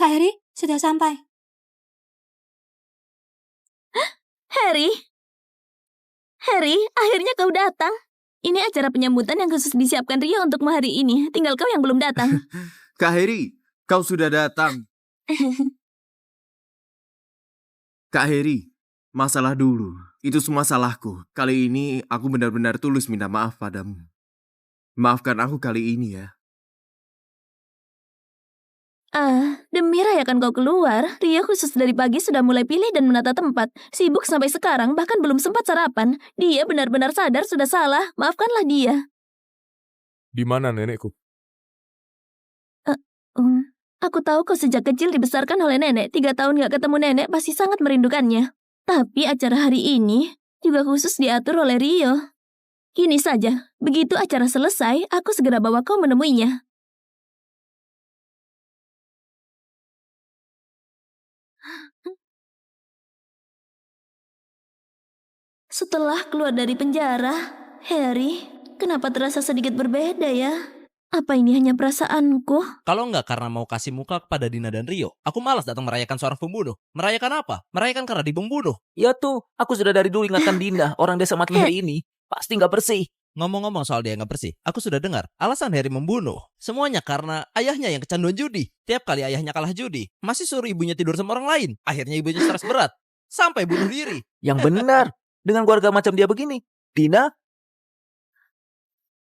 Kak Harry sudah sampai. Harry, akhirnya kau datang. Ini acara penyambutan yang khusus disiapkan Rio untukmu hari ini. Tinggal kau yang belum datang. Kak Harry, kau sudah datang. Kak Harry, masalah dulu. Itu semua salahku. Kali ini aku benar-benar tulus minta maaf padamu. Maafkan aku kali ini ya. Demi rayakan kau keluar, Rio khusus dari pagi sudah mulai pilih dan menata tempat. Sibuk sampai sekarang, bahkan belum sempat sarapan. Dia benar-benar sadar sudah salah. Maafkanlah dia. Di mana nenekku? Aku tahu kau sejak kecil dibesarkan oleh nenek. 3 tahun gak ketemu nenek pasti sangat merindukannya. Tapi acara hari ini juga khusus diatur oleh Rio. Gini saja, begitu acara selesai, aku segera bawa kau menemuinya. Setelah keluar dari penjara, Harry, kenapa terasa sedikit berbeda ya? Apa ini hanya perasaanku? Kalau nggak karena mau kasih muka kepada Dina dan Rio, aku malas datang merayakan seorang pembunuh. Merayakan apa? Merayakan karena dibunuh. Ya tuh, aku sudah dari dulu ingatkan Dinda, orang desa mati hari ini pasti nggak bersih. Ngomong-ngomong soal dia nggak bersih, aku sudah dengar alasan Harry membunuh. Semuanya karena ayahnya yang kecanduan judi. Tiap kali ayahnya kalah judi, masih suruh ibunya tidur sama orang lain. Akhirnya ibunya stres berat, sampai bunuh diri. Yang benar, dengan keluarga macam dia begini, Dina.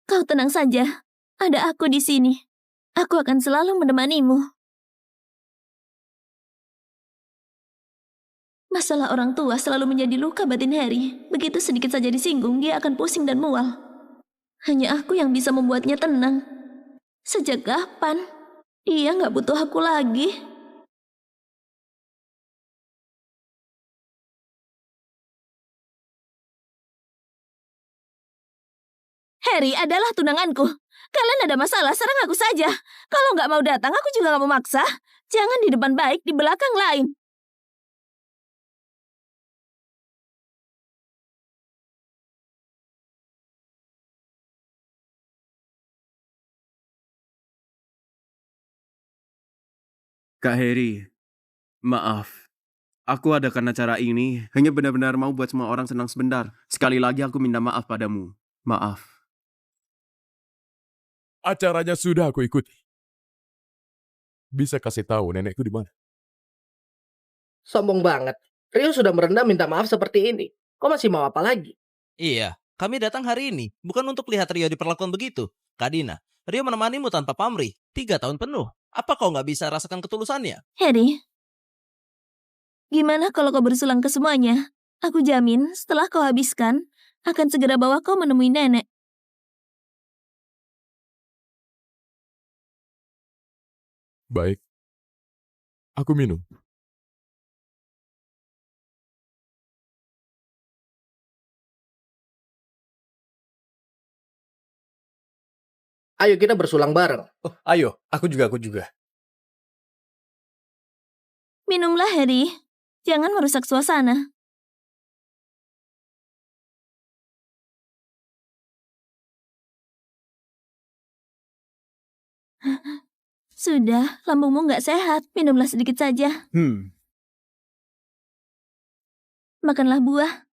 Kau tenang saja, ada aku di sini. Aku akan selalu menemanimu. Masalah orang tua selalu menjadi luka batin Harry. Begitu sedikit saja disinggung, dia akan pusing dan mual. Hanya aku yang bisa membuatnya tenang. Sejak kapan? Dia nggak butuh aku lagi. Harry adalah tunanganku. Kalian ada masalah, serang aku saja. Kalau nggak mau datang, aku juga nggak mau maksa. Jangan di depan baik, di belakang lain. Kak Harry, maaf. Aku adakan acara ini hanya benar-benar mau buat semua orang senang sebentar. Sekali lagi aku minta maaf padamu. Maaf. Acaranya sudah aku ikuti. Bisa kasih tahu nenekku di mana? Sombong banget. Rio sudah merendah minta maaf seperti ini. Kau masih mau apa lagi? Iya, kami datang hari ini bukan untuk lihat Rio diperlakukan begitu. Kak Dina, Rio menemanimu tanpa pamrih 3 tahun penuh. Apa kau nggak bisa rasakan ketulusannya? Harry, gimana kalau kau bersulang ke semuanya? Aku jamin setelah kau habiskan, akan segera bawa kau menemui nenek. Baik. Aku minum. Ayo kita bersulang bareng. Oh, ayo, aku juga. Minumlah, Harry. Jangan merusak suasana. Sudah, lambungmu nggak sehat. Minumlah sedikit saja. Makanlah buah.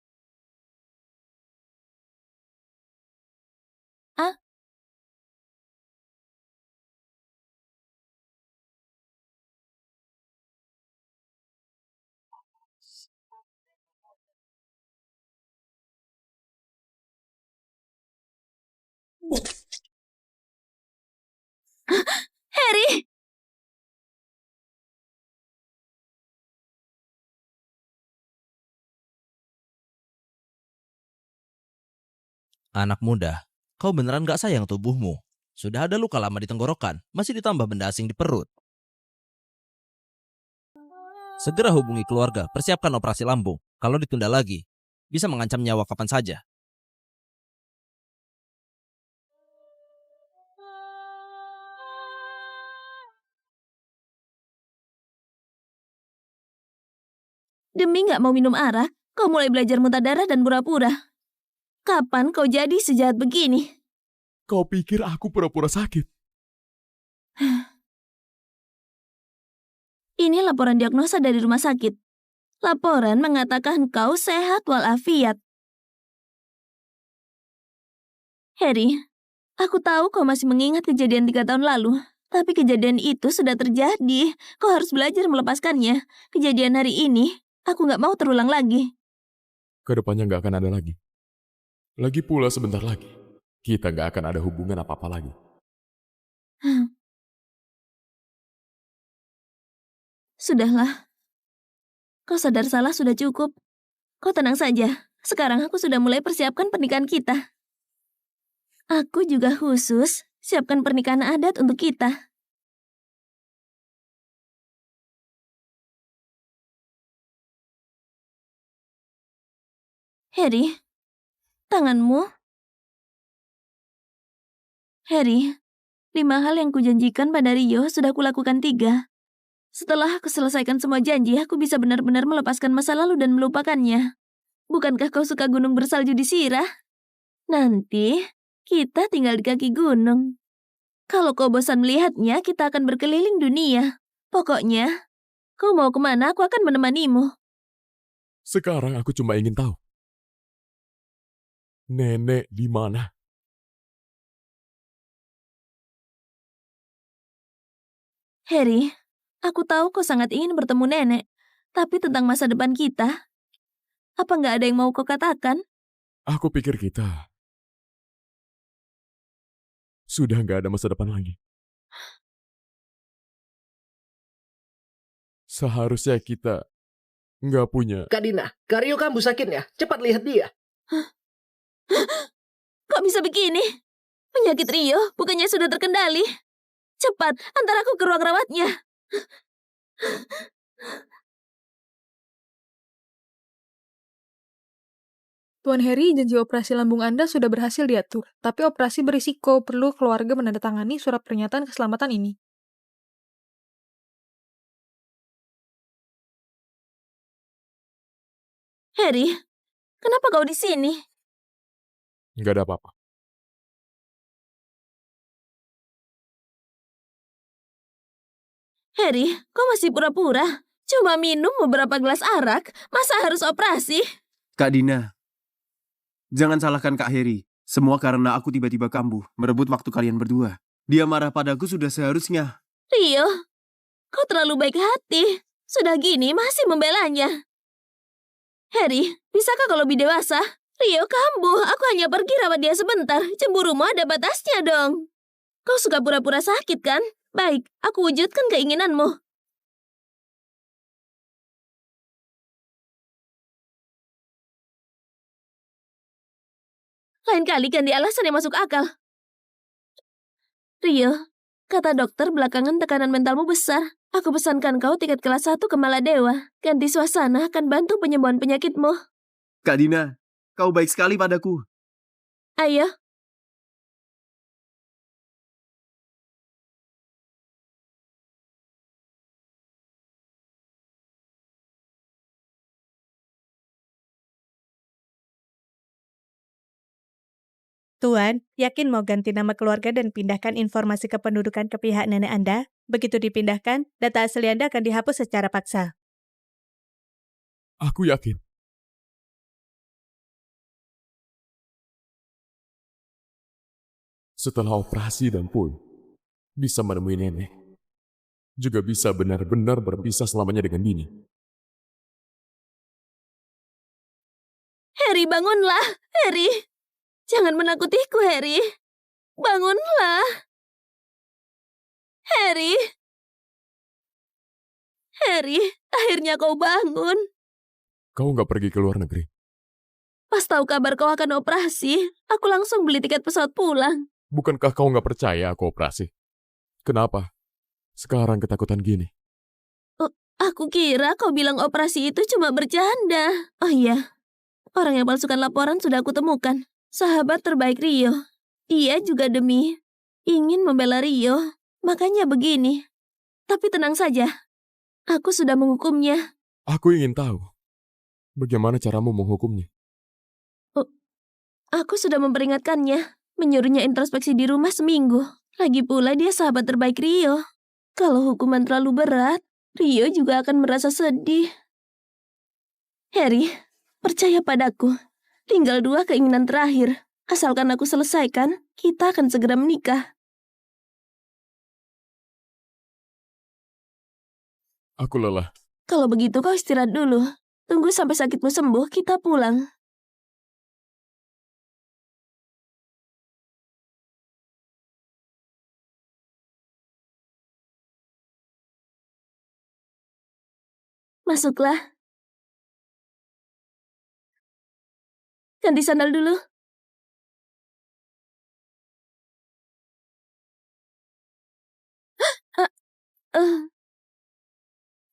Harry! Anak muda, kau beneran gak sayang tubuhmu? Sudah ada luka lama di tenggorokan, masih ditambah benda asing di perut. Segera hubungi keluarga, persiapkan operasi lambung. Kalau ditunda lagi, bisa mengancam nyawa kapan saja. Demi nggak mau minum arak, kau mulai belajar muntah darah dan pura-pura. Kapan kau jadi sejahat begini? Kau pikir aku pura-pura sakit? Ini laporan diagnosa dari rumah sakit. Laporan mengatakan kau sehat walafiat. Harry, aku tahu kau masih mengingat kejadian 3 tahun lalu. Tapi kejadian itu sudah terjadi. Kau harus belajar melepaskannya. Kejadian hari ini, aku nggak mau terulang lagi. Kedepannya nggak akan ada lagi. Lagi pula sebentar lagi, kita nggak akan ada hubungan apa-apa lagi. Sudahlah. Kau sadar salah sudah cukup. Kau tenang saja. Sekarang aku sudah mulai persiapkan pernikahan kita. Aku juga khusus siapkan pernikahan adat untuk kita. Harry, tanganmu. Harry, 5 hal yang kujanjikan pada Rio sudah kulakukan 3. Setelah aku selesaikan semua janji, aku bisa benar-benar melepaskan masa lalu dan melupakannya. Bukankah kau suka gunung bersalju di Sirah? Nanti, kita tinggal di kaki gunung. Kalau kau bosan melihatnya, kita akan berkeliling dunia. Pokoknya, kau mau kemana, aku akan menemanimu. Sekarang aku cuma ingin tahu. Nenek di mana? Harry, aku tahu kau sangat ingin bertemu nenek. Tapi tentang masa depan kita, apa nggak ada yang mau kau katakan? Aku pikir kita sudah nggak ada masa depan lagi. Seharusnya kita nggak punya. Kak Dina, Kak Rio kambuh sakitnya. Cepat lihat dia. Kok bisa begini? Penyakit Rio bukannya sudah terkendali? Cepat, antar aku ke ruang rawatnya. Tuan Harry, janji operasi lambung Anda sudah berhasil diatur, tapi operasi berisiko, perlu keluarga menandatangani surat pernyataan keselamatan ini. Harry, kenapa kau di sini? Nggak ada apa-apa. Harry, kau masih pura-pura? Cuma minum beberapa gelas arak, masa harus operasi? Kak Dina, jangan salahkan Kak Harry. Semua karena aku tiba-tiba kambuh, merebut waktu kalian berdua. Dia marah padaku sudah seharusnya. Rio, kau terlalu baik hati. Sudah gini masih membelanya. Harry, bisakah kau lebih dewasa? Rio kambuh, aku hanya pergi rawat dia sebentar. Cemburumu ada batasnya dong. Kau suka pura-pura sakit kan? Baik, aku wujudkan keinginanmu. Lain kali ganti alasan yang masuk akal. Rio, kata dokter belakangan tekanan mentalmu besar. Aku pesankan kau tiket kelas 1 ke Maladewa. Ganti suasana akan bantu penyembuhan penyakitmu. Kak Dina, kau baik sekali padaku. Ayo. Tuan, yakin mau ganti nama keluarga dan pindahkan informasi kependudukan ke pihak nenek Anda? Begitu dipindahkan, data asli Anda akan dihapus secara paksa. Aku yakin. Setelah operasi dan pun bisa menemui nenek. Juga bisa benar-benar berpisah selamanya dengan Dini. Harry, bangunlah. Harry. Jangan menakutiku, Harry. Bangunlah. Harry. Harry, akhirnya kau bangun. Kau nggak pergi ke luar negeri? Pas tahu kabar kau akan operasi, aku langsung beli tiket pesawat pulang. Bukankah kau nggak percaya aku operasi? Kenapa? Sekarang ketakutan gini. Aku kira kau bilang operasi itu cuma bercanda. Oh iya, orang yang palsukan laporan sudah aku temukan. Sahabat terbaik Rio. Dia juga demi ingin membela Rio. Makanya begini. Tapi tenang saja. Aku sudah menghukumnya. Aku ingin tahu. Bagaimana caramu menghukumnya? Aku sudah memperingatkannya. Menyuruhnya introspeksi di rumah seminggu. Lagi pula dia sahabat terbaik Rio. Kalau hukuman terlalu berat, Rio juga akan merasa sedih. Harry, percaya padaku. Tinggal 2 keinginan terakhir. Asalkan aku selesaikan, kita akan segera menikah. Aku lelah. Kalau begitu kau istirahat dulu. Tunggu sampai sakitmu sembuh, kita pulang. Masuklah. Ganti sandal dulu.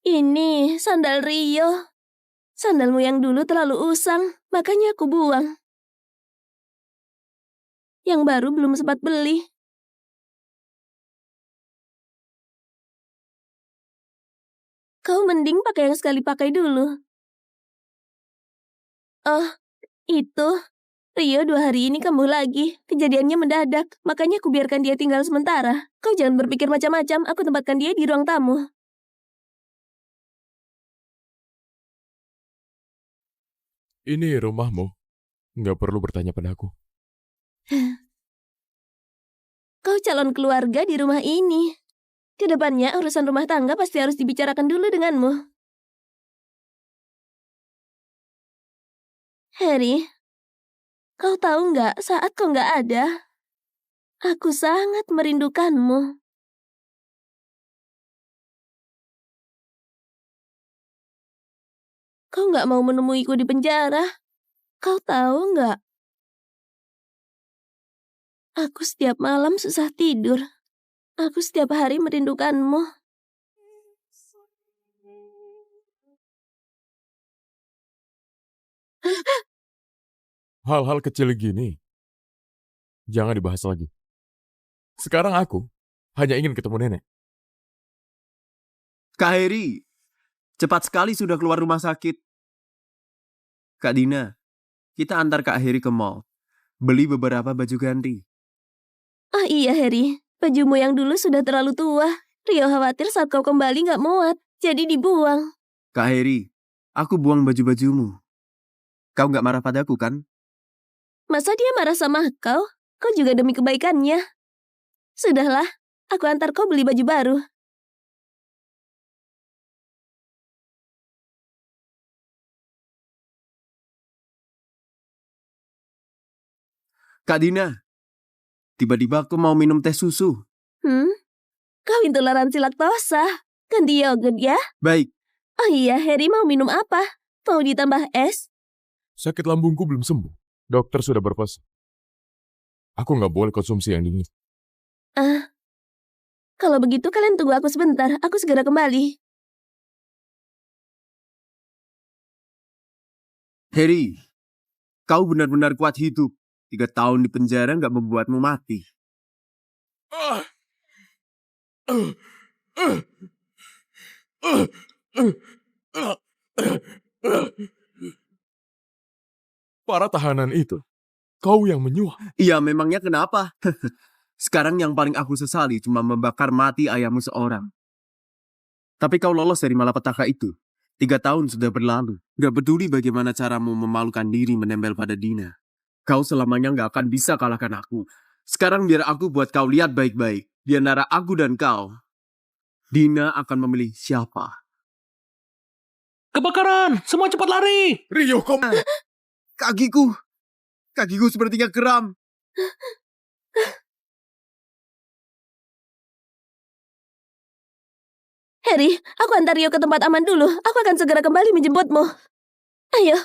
Ini sandal Rio. Sandalmu yang dulu terlalu usang, makanya aku buang. Yang baru belum sempat beli. Kau mending pakai yang sekali pakai dulu. Oh, itu. Rio 2 hari ini kambuh lagi. Kejadiannya mendadak, makanya aku biarkan dia tinggal sementara. Kau jangan berpikir macam-macam, aku tempatkan dia di ruang tamu. Ini rumahmu. Nggak perlu bertanya padaku. Kau calon keluarga di rumah ini. Kedepannya urusan rumah tangga pasti harus dibicarakan dulu denganmu. Harry, kau tahu nggak saat kau nggak ada, aku sangat merindukanmu. Kau nggak mau menemuiku di penjara. Kau tahu nggak? Aku setiap malam susah tidur. Aku setiap hari merindukanmu. Hal-hal kecil gini, jangan dibahas lagi. Sekarang aku hanya ingin ketemu nenek. Kak Heri, cepat sekali sudah keluar rumah sakit. Kak Dina, kita antar Kak Heri ke mall. Beli beberapa baju ganti. Ah iya Harry, bajumu yang dulu sudah terlalu tua. Rio khawatir saat kau kembali nggak muat, jadi dibuang. Kak Heri, aku buang baju-bajumu. Kau nggak marah padaku kan? Masa dia marah sama kau? Kau juga demi kebaikannya. Sudahlah, aku antar kau beli baju baru. Kak Dina, tiba-tiba aku mau minum teh susu. Kau intoleransi laktosa. Ganti yogurt ya. Baik, Oh iya, Harry mau minum apa? Mau ditambah es? Sakit lambungku belum sembuh. Dokter sudah berpesan. Aku nggak boleh konsumsi yang dingin. Kalau begitu kalian tunggu aku sebentar. Aku segera kembali. Heri, kau benar-benar kuat hidup. 3 tahun di penjara nggak membuatmu mati. Para tahanan itu, kau yang menyuap. Iya, memangnya kenapa? Sekarang yang paling aku sesali cuma membakar mati ayahmu seorang. Tapi kau lolos dari malapetaka itu. 3 tahun sudah berlalu. Gak peduli bagaimana caramu memalukan diri menempel pada Dina. Kau selamanya gak akan bisa kalahkan aku. Sekarang biar aku buat kau lihat baik-baik. Di antara aku dan kau, Dina akan memilih siapa. Kebakaran! Semua cepat lari! Rio, kau... Kakiku sepertinya kram. Harry, aku antar Rio ke tempat aman dulu. Aku akan segera kembali menjemputmu. Ayo.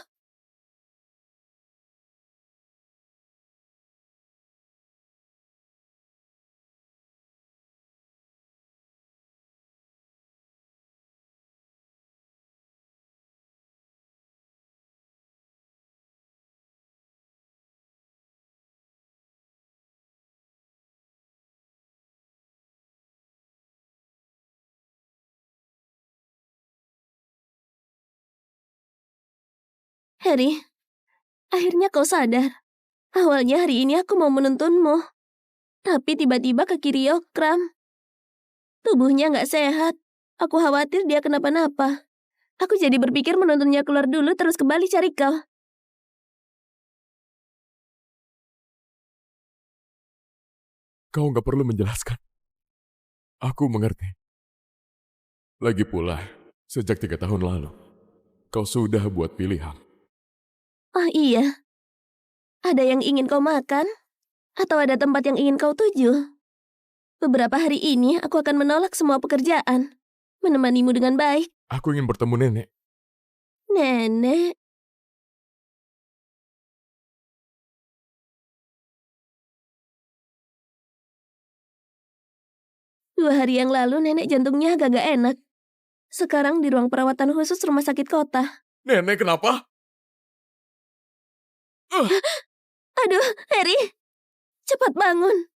Harry, akhirnya kau sadar. Awalnya hari ini aku mau menuntunmu. Tapi tiba-tiba kaki Rio kram. Tubuhnya nggak sehat. Aku khawatir dia kenapa-napa. Aku jadi berpikir menontonnya keluar dulu terus kembali cari kau. Kau nggak perlu menjelaskan. Aku mengerti. Lagi pula, sejak 3 tahun lalu, kau sudah buat pilihan. Oh iya, ada yang ingin kau makan? Atau ada tempat yang ingin kau tuju? Beberapa hari ini aku akan menolak semua pekerjaan. Menemanimu dengan baik. Aku ingin bertemu nenek. Nenek, 2 hari yang lalu nenek jantungnya agak gak enak. Sekarang di ruang perawatan khusus rumah sakit kota. Nenek kenapa? Aduh, Harry, cepat bangun.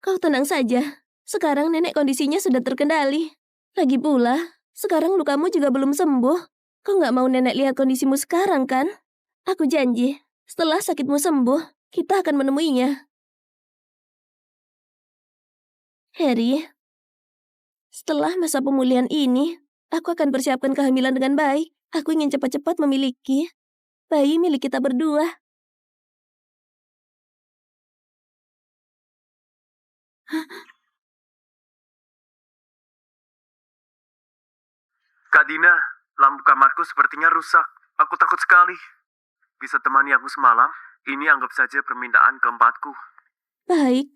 Kau tenang saja. Sekarang nenek kondisinya sudah terkendali. Lagi pula, sekarang lukamu juga belum sembuh. Kau gak mau nenek lihat kondisimu sekarang kan? Aku janji, setelah sakitmu sembuh, kita akan menemuinya. Harry, setelah masa pemulihan ini, aku akan persiapkan kehamilan dengan baik. Aku ingin cepat-cepat memiliki bayi milik kita berdua. Kak Dina, lampu kamarku sepertinya rusak. Aku takut sekali. Bisa temani aku semalam? Ini anggap saja permintaan keempatku. Baik,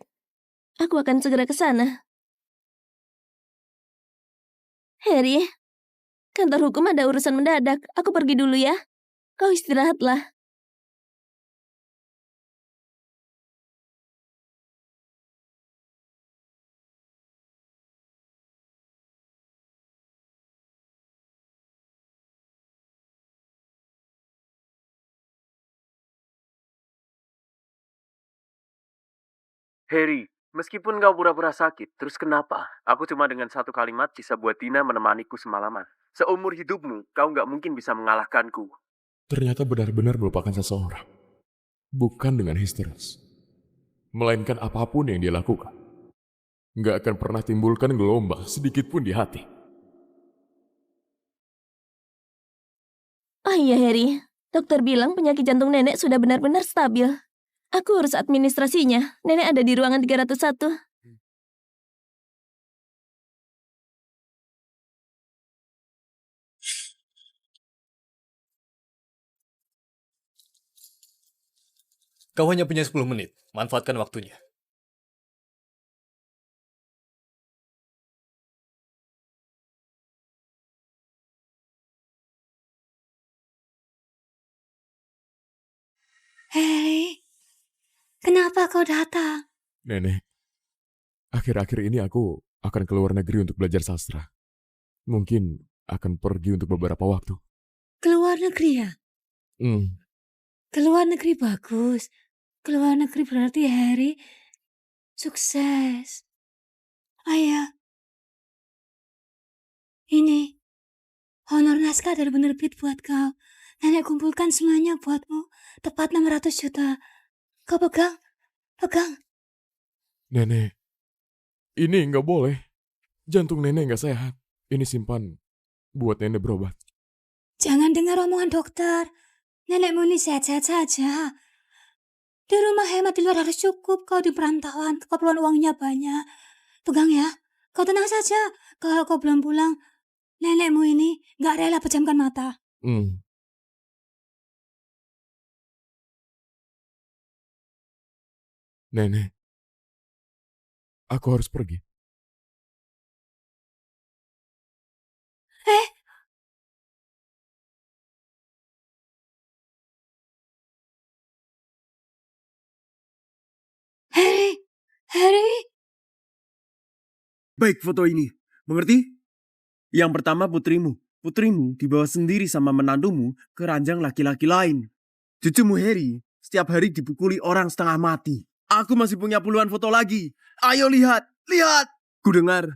aku akan segera ke sana. Harry, kantor hukum ada urusan mendadak. Aku pergi dulu ya. Kau istirahatlah. Harry, meskipun kau pura-pura sakit, terus kenapa? Aku cuma dengan satu kalimat bisa buat Dina menemaniku semalaman. Seumur hidupmu, kau nggak mungkin bisa mengalahkanku. Ternyata benar-benar melupakan seseorang. Bukan dengan histeris. Melainkan apapun yang dia lakukan. Nggak akan pernah timbulkan gelombang sedikit pun di hati. Oh iya Harry, dokter bilang penyakit jantung nenek sudah benar-benar stabil. Aku urus administrasinya. Nenek ada di ruangan 301. Kau hanya punya 10 menit. Manfaatkan waktunya. Hei, kenapa kau datang? Nenek, akhir-akhir ini aku akan ke luar negeri untuk belajar sastra. Mungkin akan pergi untuk beberapa waktu. Keluar negeri ya? Hmm, Keluar negeri bagus. Keluar negeri berarti Harry sukses. Ayah, ini honor naskah dari penerbit buat kau. Nenek kumpulkan semuanya buatmu. Tepat 600 juta. Kau pegang? Pegang. Nenek, ini nggak boleh. Jantung nenek nggak sehat. Ini simpan buat nenek berobat. Jangan dengar omongan dokter. Nenekmu ini sehat-sehat saja. Di rumah hemat di luar harus cukup. Kau di perantauan, keperluan uangnya banyak. Pegang ya. Kau tenang saja. Kalau kau belum pulang, nenekmu ini gak rela pejamkan mata. Nenek, aku harus pergi. Harry, Harry. Baik foto ini, mengerti? Yang pertama putrimu. Putrimu dibawa sendiri sama menantumu ke ranjang laki-laki lain. Cucumu Harry setiap hari dipukuli orang setengah mati. Aku masih punya puluhan foto lagi. Ayo lihat, lihat. Ku dengar,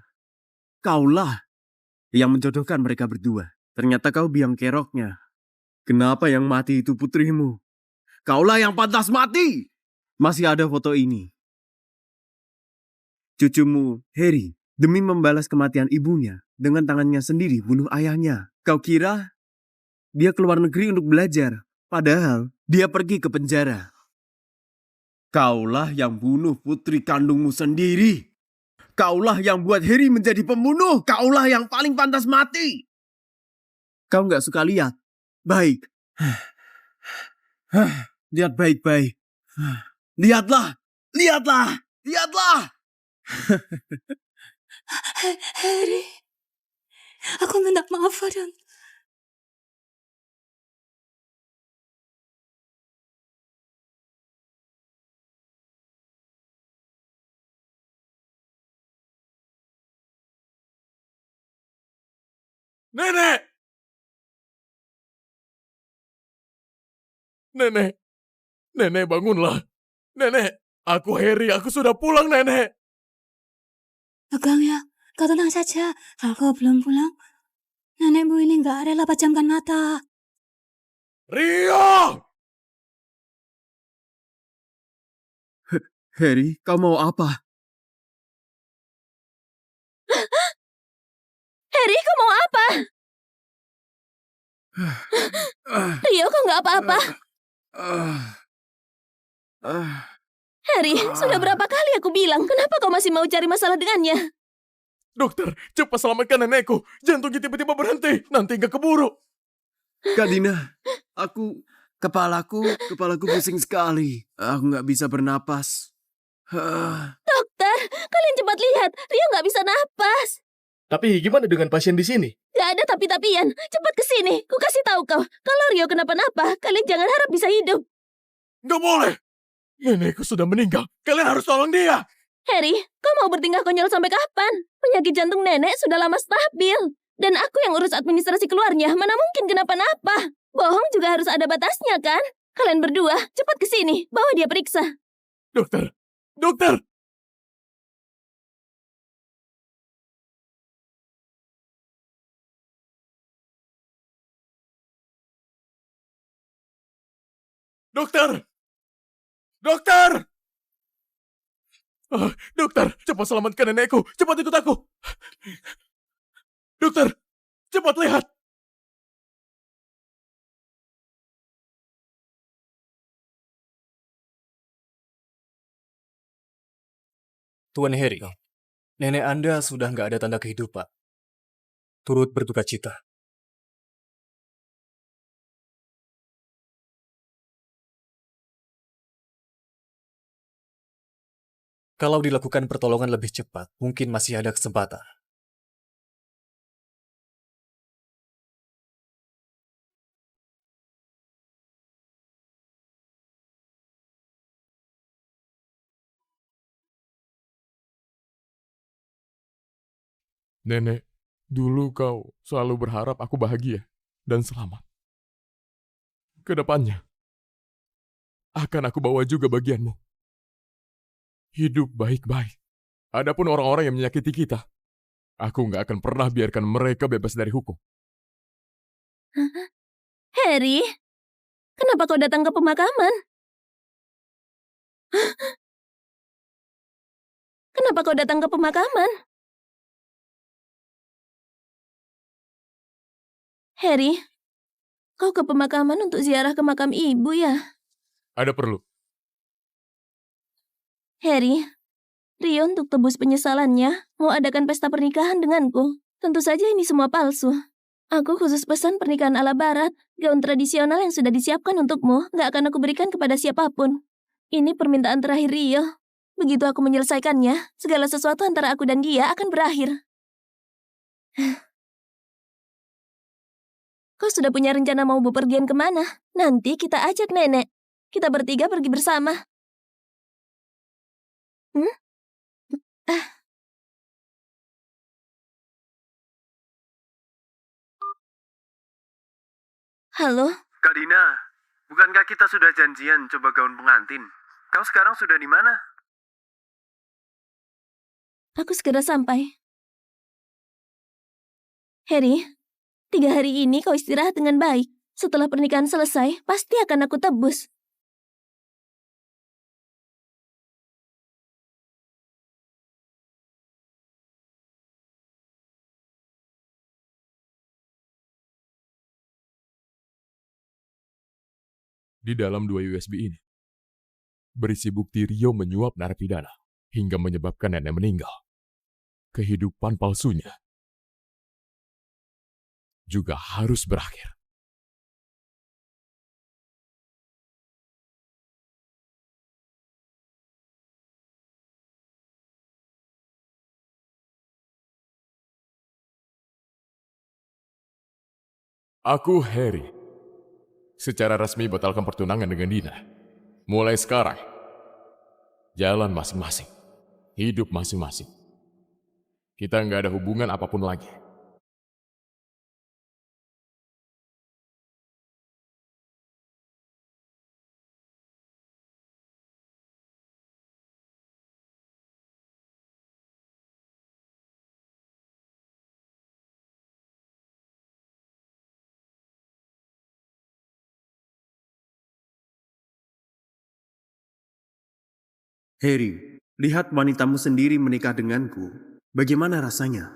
kaulah yang menjodohkan mereka berdua. Ternyata kau biang keroknya. Kenapa yang mati itu putrimu? Kaulah yang pantas mati. Masih ada foto ini. Cucumu, Harry, demi membalas kematian ibunya, dengan tangannya sendiri bunuh ayahnya. Kau kira dia keluar negeri untuk belajar, padahal dia pergi ke penjara. Kaulah yang bunuh putri kandungmu sendiri. Kaulah yang buat Harry menjadi pembunuh. Kaulah yang paling pantas mati. Kau nggak suka lihat? Baik. Lihat baik-baik. Lihatlah. Lihatlah. Lihatlah. Harry, aku minta maaf padamu. Nenek! Nenek! Nenek bangunlah! Nenek! Aku Harry, aku sudah pulang, Nenek! Tegang ya, kau tenang saja. Kalau kau belum pulang, nenekmu ini nggak rela pejamkan mata. Rio! Harry, kau mau apa? Harry, kau mau apa? Rio, kau nggak apa-apa? Harry, sudah berapa kali aku bilang, kenapa kau masih mau cari masalah dengannya? Dokter, cepat selamatkan nenekku. Jantungnya tiba-tiba berhenti. Nanti nggak keburu. Kak Dina, kepalaku pusing sekali. Aku nggak bisa bernapas. Dokter, kalian cepat lihat. Rio nggak bisa napas. Tapi gimana dengan pasien di sini? Gak ada tapi-tapian. Cepat ke sini. Ku kasih tahu kau. Kalau Rio kenapa-napa, kalian jangan harap bisa hidup. Nggak boleh. Nenekku sudah meninggal. Kalian harus tolong dia. Harry, kau mau bertingkah konyol sampai kapan? Penyakit jantung nenek sudah lama stabil. Dan aku yang urus administrasi keluarnya, mana mungkin kenapa-napa. Bohong juga harus ada batasnya, kan? Kalian berdua, cepat ke sini. Bawa dia periksa. Dokter! Dokter! Dokter! Dokter! Dokter, cepat selamatkan nenekku. Cepat ikut aku. Dokter, cepat lihat. Tuan Harry, nenek Anda sudah nggak ada tanda kehidupan. Turut berduka cita. Kalau dilakukan pertolongan lebih cepat, mungkin masih ada kesempatan. Nenek, dulu kau selalu berharap aku bahagia dan selamat. Kedepannya, akan aku bawa juga bagianmu. Hidup baik-baik. Adapun orang-orang yang menyakiti kita, aku nggak akan pernah biarkan mereka bebas dari hukum. Harry, kenapa kau datang ke pemakaman? Kenapa kau datang ke pemakaman? Harry, kau ke pemakaman untuk ziarah ke makam ibu ya? Ada perlu. Harry, Rio untuk tebus penyesalannya mau adakan pesta pernikahan denganku. Tentu saja ini semua palsu. Aku khusus pesan pernikahan ala barat, gaun tradisional yang sudah disiapkan untukmu, gak akan aku berikan kepada siapapun. Ini permintaan terakhir Rio. Begitu aku menyelesaikannya, segala sesuatu antara aku dan dia akan berakhir. Kau sudah punya rencana mau bepergian kemana? Nanti kita ajak nenek. Kita bertiga pergi bersama. Halo? Kak Dina, bukankah kita sudah janjian coba gaun pengantin? Kau sekarang sudah di mana? Aku segera sampai. Harry, 3 hari ini kau istirahat dengan baik. Setelah pernikahan selesai, pasti akan aku tebus. Di dalam 2 USB ini, berisi bukti Rio menyuap narapidana hingga menyebabkan nenek meninggal. Kehidupan palsunya juga harus berakhir. Aku Harry. Secara resmi batalkan pertunangan dengan Dina. Mulai sekarang, jalan masing-masing. Hidup masing-masing. Kita nggak ada hubungan apapun lagi. Harry, lihat wanitamu sendiri menikah denganku. Bagaimana rasanya?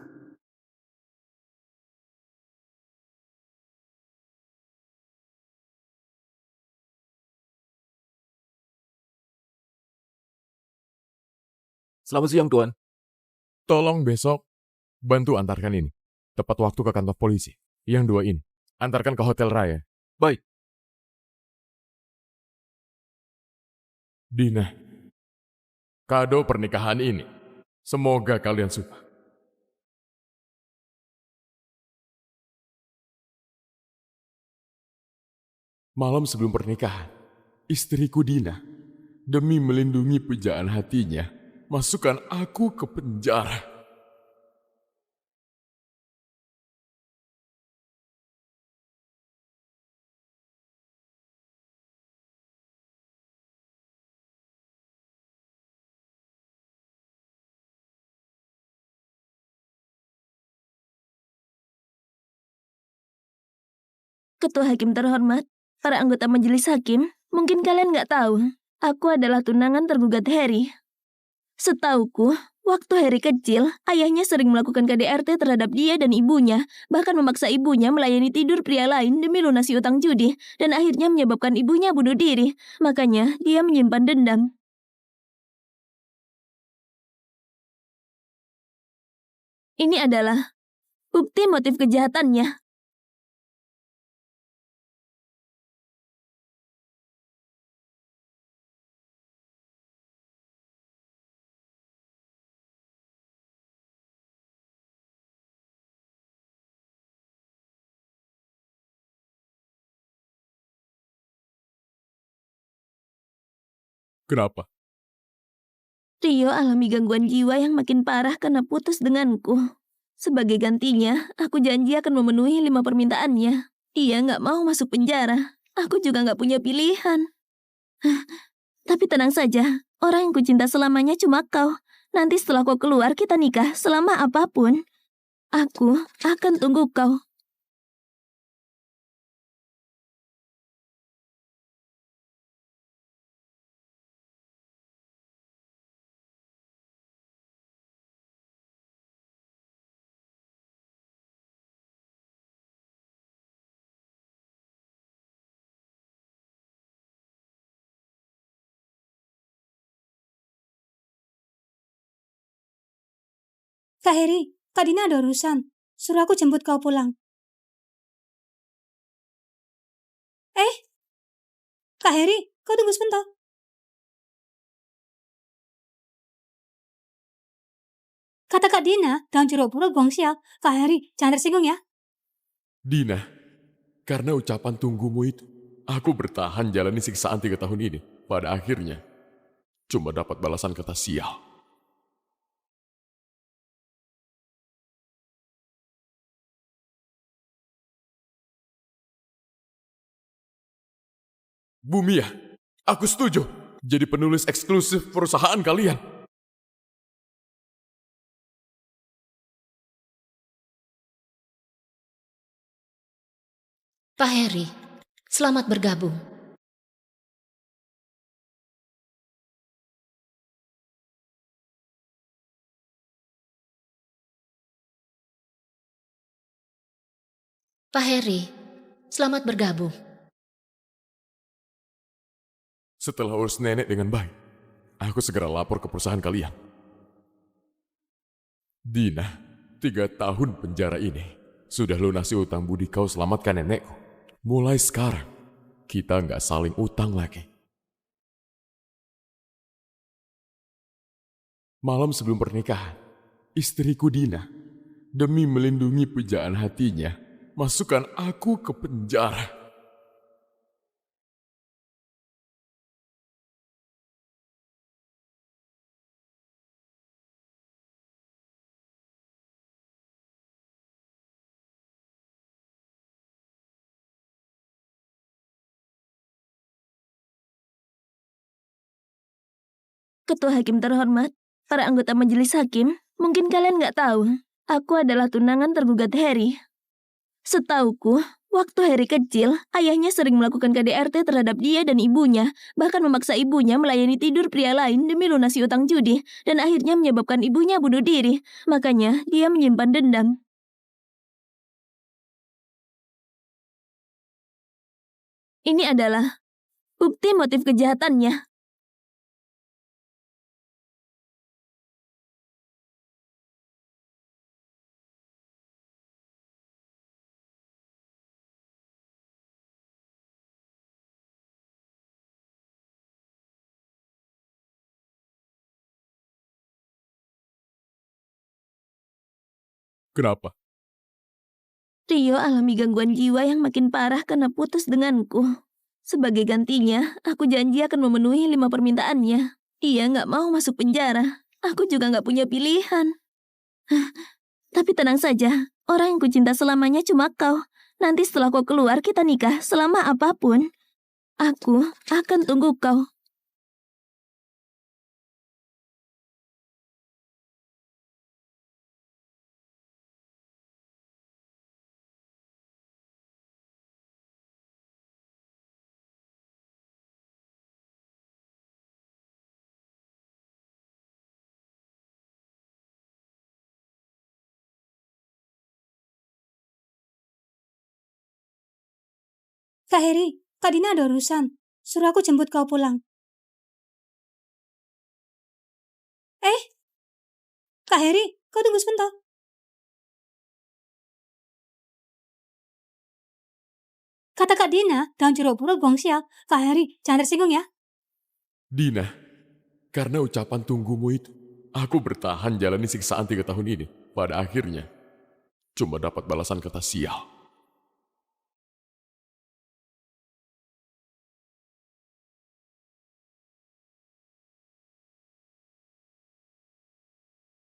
Selamat siang, Tuan. Tolong besok bantu antarkan ini. Tepat waktu ke kantor polisi. Yang 2 ini. Antarkan ke Hotel Raya. Baik. Dina, kado pernikahan ini. Semoga kalian suka. Malam sebelum pernikahan, istriku Dina, demi melindungi pujaan hatinya, masukkan aku ke penjara. Ketua Hakim terhormat, para anggota majelis hakim, mungkin kalian nggak tahu, aku adalah tunangan tergugat Harry. Setauku, waktu Harry kecil, ayahnya sering melakukan KDRT terhadap dia dan ibunya, bahkan memaksa ibunya melayani tidur pria lain demi lunasi utang judi, dan akhirnya menyebabkan ibunya bunuh diri. Makanya, dia menyimpan dendam. Ini adalah bukti motif kejahatannya. Kenapa? Rio alami gangguan jiwa yang makin parah karena putus denganku. Sebagai gantinya, aku janji akan memenuhi 5 permintaannya. Dia nggak mau masuk penjara. Aku juga nggak punya pilihan. Tapi tenang saja, orang yang kucinta selamanya cuma kau. Nanti setelah kau keluar, kita nikah selama apapun. Aku akan tunggu kau. Kak Heri, Kak Dina ada urusan. Suruh aku jemput kau pulang. Kak Heri, kau tunggu sebentar. Kata Kak Dina, daun jeruk purut buang sial. Kak Heri, jangan tersinggung ya. Dina, karena ucapan tunggumu itu, aku bertahan jalani siksaan 3 tahun ini. Pada akhirnya, cuma dapat balasan kata sial. Bumia, aku setuju jadi penulis eksklusif perusahaan kalian. Pak Heri, selamat bergabung. Pak Heri, selamat bergabung. Setelah urus nenek dengan baik, aku segera lapor ke perusahaan kalian. Dina, 3 tahun penjara ini sudah lunasi utang budi kau selamatkan nenekku. Mulai sekarang, kita nggak saling utang lagi. Malam sebelum pernikahan, istriku Dina, demi melindungi pujaan hatinya, masukkan aku ke penjara. Ketua Hakim terhormat, para anggota majelis hakim, mungkin kalian nggak tahu, aku adalah tunangan tergugat Harry. Setauku, waktu Harry kecil, ayahnya sering melakukan KDRT terhadap dia dan ibunya, bahkan memaksa ibunya melayani tidur pria lain demi lunasi utang judi, dan akhirnya menyebabkan ibunya bunuh diri. Makanya, dia menyimpan dendam. Ini adalah bukti motif kejahatannya. Kenapa? Rio alami gangguan jiwa yang makin parah karena putus denganku. Sebagai gantinya, aku janji akan memenuhi 5 permintaannya. Dia nggak mau masuk penjara. Aku juga nggak punya pilihan. Tapi tenang saja, orang yang kucinta selamanya cuma kau. Nanti setelah kau keluar, kita nikah selama apapun. Aku akan tunggu kau. Kak Heri, Kak Dina ada urusan. Suruh aku jemput kau pulang. Kak Heri, kau tunggu sebentar. Kata Kak Dina, daun jeruk purut buang sial. Kak Heri, jangan tersinggung ya. Dina, karena ucapan tunggumu itu, aku bertahan jalani siksaan 3 tahun ini. Pada akhirnya, cuma dapat balasan kata sial.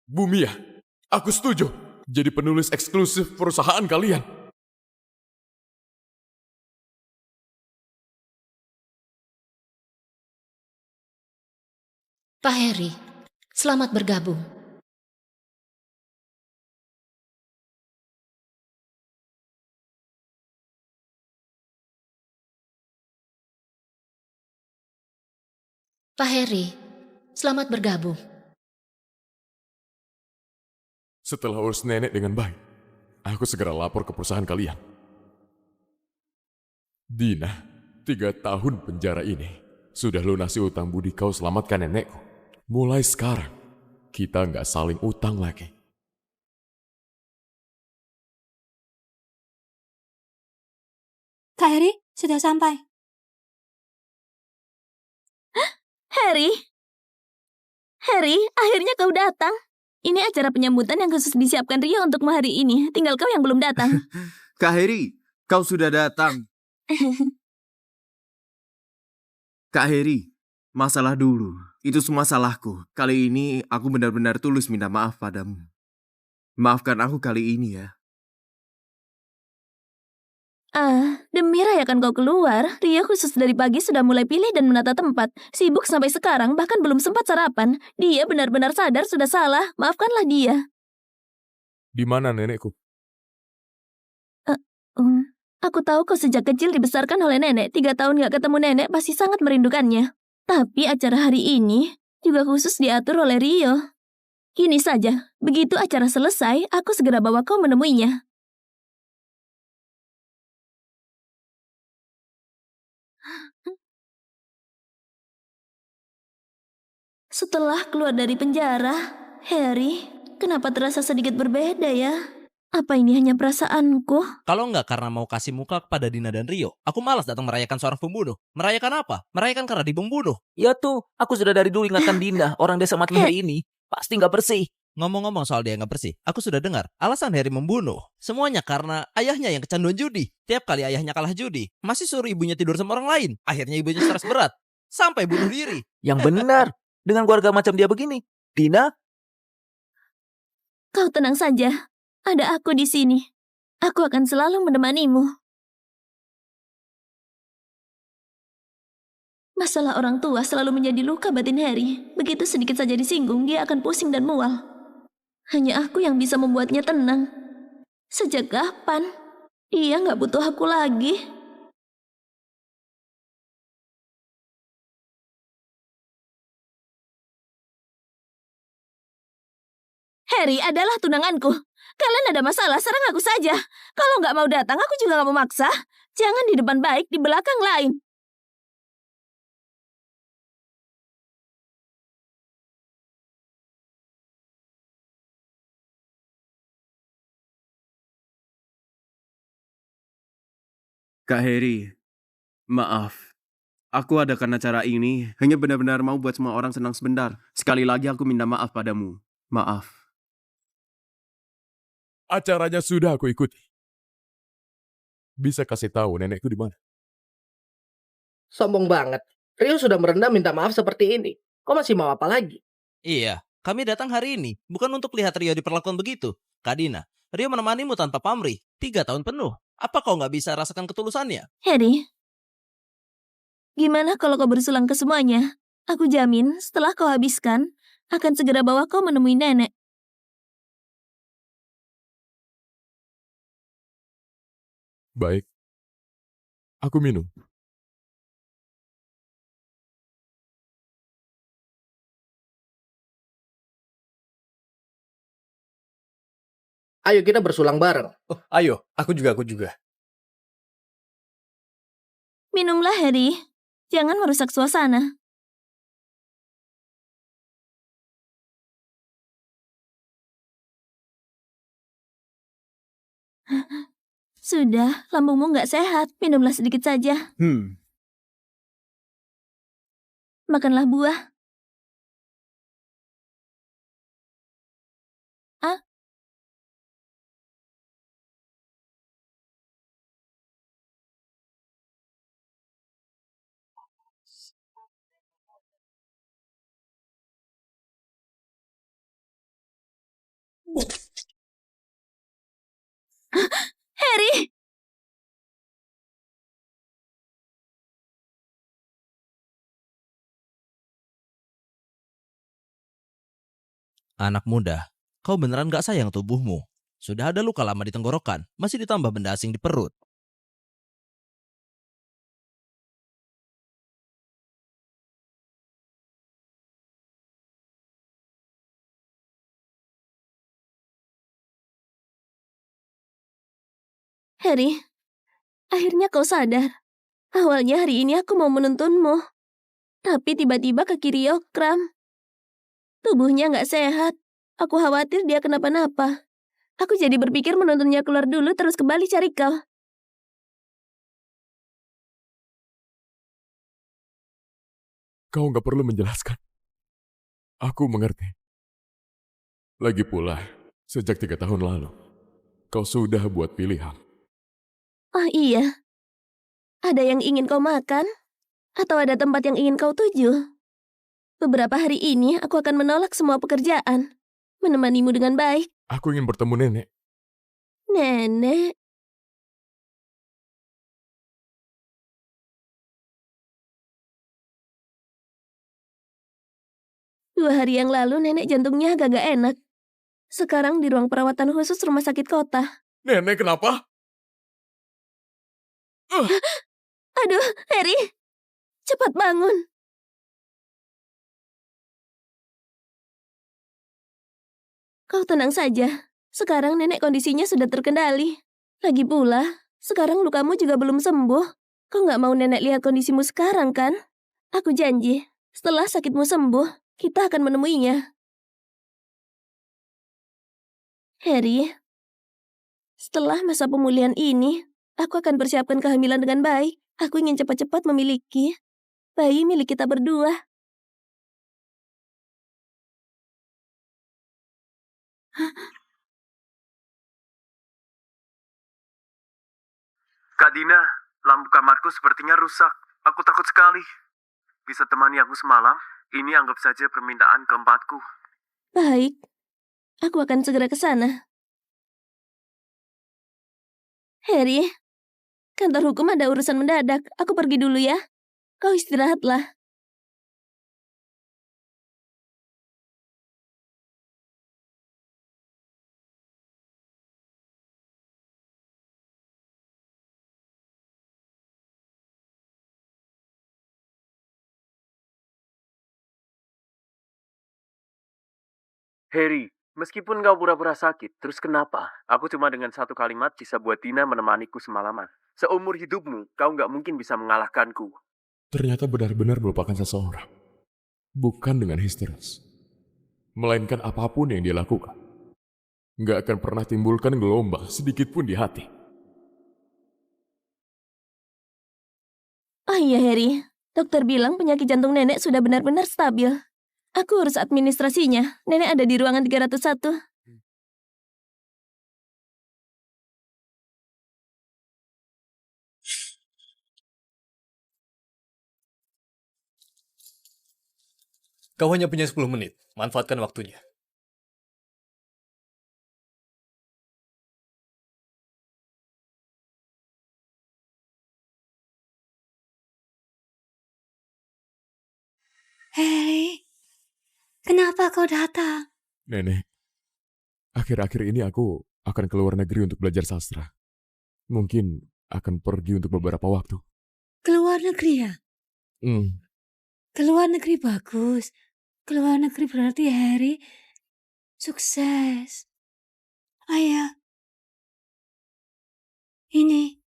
Bumia, aku setuju jadi penulis eksklusif perusahaan kalian. Pak Harry, selamat bergabung. Pak Harry, selamat bergabung. Setelah urus nenek dengan baik, aku segera lapor ke perusahaan kalian. Dina, 3 tahun penjara ini sudah lunasi utang budi kau selamatkan nenekku. Mulai sekarang, kita nggak saling utang lagi. Kak Heri, sudah sampai. Harry? Harry, akhirnya kau datang. Ini acara penyambutan yang khusus disiapkan Rio untukmu hari ini. Tinggal kau yang belum datang. Kak Heri, kau sudah datang. Kak Heri, masalah dulu. Itu semua salahku. Kali ini aku benar-benar tulus minta maaf padamu. Maafkan aku kali ini ya. Demi rayakan kau keluar, Rio khusus dari pagi sudah mulai pilih dan menata tempat. Sibuk sampai sekarang, bahkan belum sempat sarapan. Dia benar-benar sadar sudah salah. Maafkanlah dia. Di mana nenekku? Aku tahu kau sejak kecil dibesarkan oleh nenek. 3 tahun gak ketemu nenek pasti sangat merindukannya. Tapi acara hari ini juga khusus diatur oleh Rio. Gini saja, begitu acara selesai, aku segera bawa kau menemuinya. Setelah keluar dari penjara, Harry, kenapa terasa sedikit berbeda ya? Apa ini hanya perasaanku? Kalau nggak karena mau kasih muka kepada Dina dan Rio, aku malas datang merayakan seorang pembunuh. Merayakan apa? Merayakan karena dibunuh. Ya tuh, aku sudah dari dulu ingatkan Dinda, orang desa mati hari ini pasti nggak bersih. Ngomong-ngomong soal dia nggak bersih, aku sudah dengar alasan Harry membunuh. Semuanya karena ayahnya yang kecanduan judi. Tiap kali ayahnya kalah judi, masih suruh ibunya tidur sama orang lain. Akhirnya ibunya stres berat, sampai bunuh diri. Yang benar, dengan keluarga macam dia begini, Dina, Kau tenang saja. Ada aku di sini. Aku akan selalu menemanimu. Masalah orang tua selalu menjadi luka batin Harry. Begitu sedikit saja disinggung, dia akan pusing dan mual. Hanya aku yang bisa membuatnya tenang. Sejak kapan? Dia nggak butuh aku lagi. Harry adalah tunanganku. Kalian ada masalah, serang aku saja. Kalau nggak mau datang, aku juga nggak mau maksa. Jangan di depan baik, di belakang lain. Kak Heri, maaf. Aku adakan acara ini hanya benar-benar mau buat semua orang senang sebentar. Sekali lagi aku minta maaf padamu. Maaf. Acaranya sudah aku ikuti. Bisa kasih tahu nenekku di mana? Sombong banget. Rio sudah merendah minta maaf seperti ini. Kok masih mau apa lagi? Iya, kami datang hari ini bukan untuk lihat Rio diperlakukan begitu. Kak Dina, Rio menemanimu tanpa pamrih 3 tahun penuh. Apa kau nggak bisa rasakan ketulusannya? Harry, gimana kalau kau bersulang ke semuanya? Aku jamin setelah kau habiskan, akan segera bawa kau menemui nenek. Baik. Aku minum. Ayo kita bersulang bareng. Oh, ayo, aku juga. Minumlah, Harry. Jangan merusak suasana. Sudah, lambungmu nggak sehat. Minumlah sedikit saja. Makanlah buah. Ah? Harry! Anak muda, kau beneran gak sayang tubuhmu? Sudah ada luka lama di tenggorokan, masih ditambah benda asing di perut. Harry, akhirnya kau sadar. Awalnya hari ini aku mau menuntunmu. Tapi tiba-tiba kaki Rio kram. Tubuhnya nggak sehat. Aku khawatir dia kenapa-napa. Aku jadi berpikir menuntunnya keluar dulu terus kembali cari kau. Kau nggak perlu menjelaskan. Aku mengerti. Lagi pula, sejak 3 tahun lalu, kau sudah buat pilihan. Oh iya. Ada yang ingin kau makan? Atau ada tempat yang ingin kau tuju? Beberapa hari ini aku akan menolak semua pekerjaan. Menemanimu dengan baik. Aku ingin bertemu nenek. Nenek. Dua hari yang lalu nenek jantungnya agak gak enak. Sekarang di ruang perawatan khusus rumah sakit kota. Nenek kenapa? Aduh, Harry. Cepat bangun. Kau tenang saja. Sekarang nenek kondisinya sudah terkendali. Lagi pula, sekarang lukamu juga belum sembuh. Kau nggak mau nenek lihat kondisimu sekarang, kan? Aku janji, setelah sakitmu sembuh, kita akan menemuinya. Harry, setelah masa pemulihan ini, aku akan persiapkan kehamilan dengan baik. Aku ingin cepat-cepat memiliki bayi milik kita berdua. Kak Dina, lampu kamarku sepertinya rusak. Aku takut sekali. Bisa temani aku semalam? Ini anggap saja permintaan keempatku. Baik, aku akan segera ke sana. Harry, kantor hukum ada urusan mendadak. Aku pergi dulu ya. Kau istirahatlah. Harry, meskipun kau pura-pura sakit, terus kenapa? Aku cuma dengan satu kalimat bisa buat Dina menemaniku semalaman. Seumur hidupmu, kau nggak mungkin bisa mengalahkanku. Ternyata benar-benar melupakan seseorang. Bukan dengan histeris. Melainkan apapun yang dia lakukan. Nggak akan pernah timbulkan gelombang sedikit pun di hati. Oh iya Harry, dokter bilang penyakit jantung nenek sudah benar-benar stabil. Aku urus administrasinya. Nenek ada di ruangan 301. Kau hanya punya 10 menit. Manfaatkan waktunya. Harry, kenapa kau datang? Nenek, akhir-akhir ini aku akan ke luar negeri untuk belajar sastra. Mungkin akan pergi untuk beberapa waktu. Keluar negeri ya? Hmm, Keluar negeri bagus. Keluar negeri berarti Harry sukses. Ayah, ini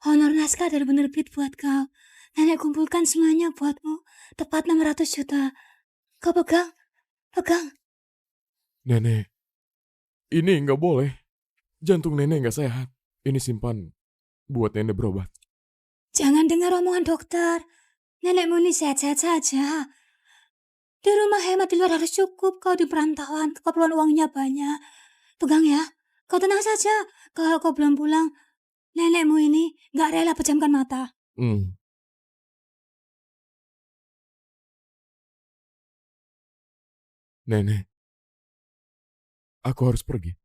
honor naskah dari penerbit buat kau. Nenek kumpulkan semuanya buatmu. Tepat 600 juta. Kau pegang, pegang. Nenek, ini nggak boleh. Jantung nenek nggak sehat. Ini simpan buat nenek berobat. Jangan dengar omongan dokter. Nenekmu ini sehat-sehat saja. Di rumah hemat di luar harus cukup. Kau di perantauan, keperluan uangnya banyak. Pegang ya. Kau tenang saja. Kalau kau belum pulang, nenekmu ini gak rela pejamkan mata. Nenek, aku harus pergi.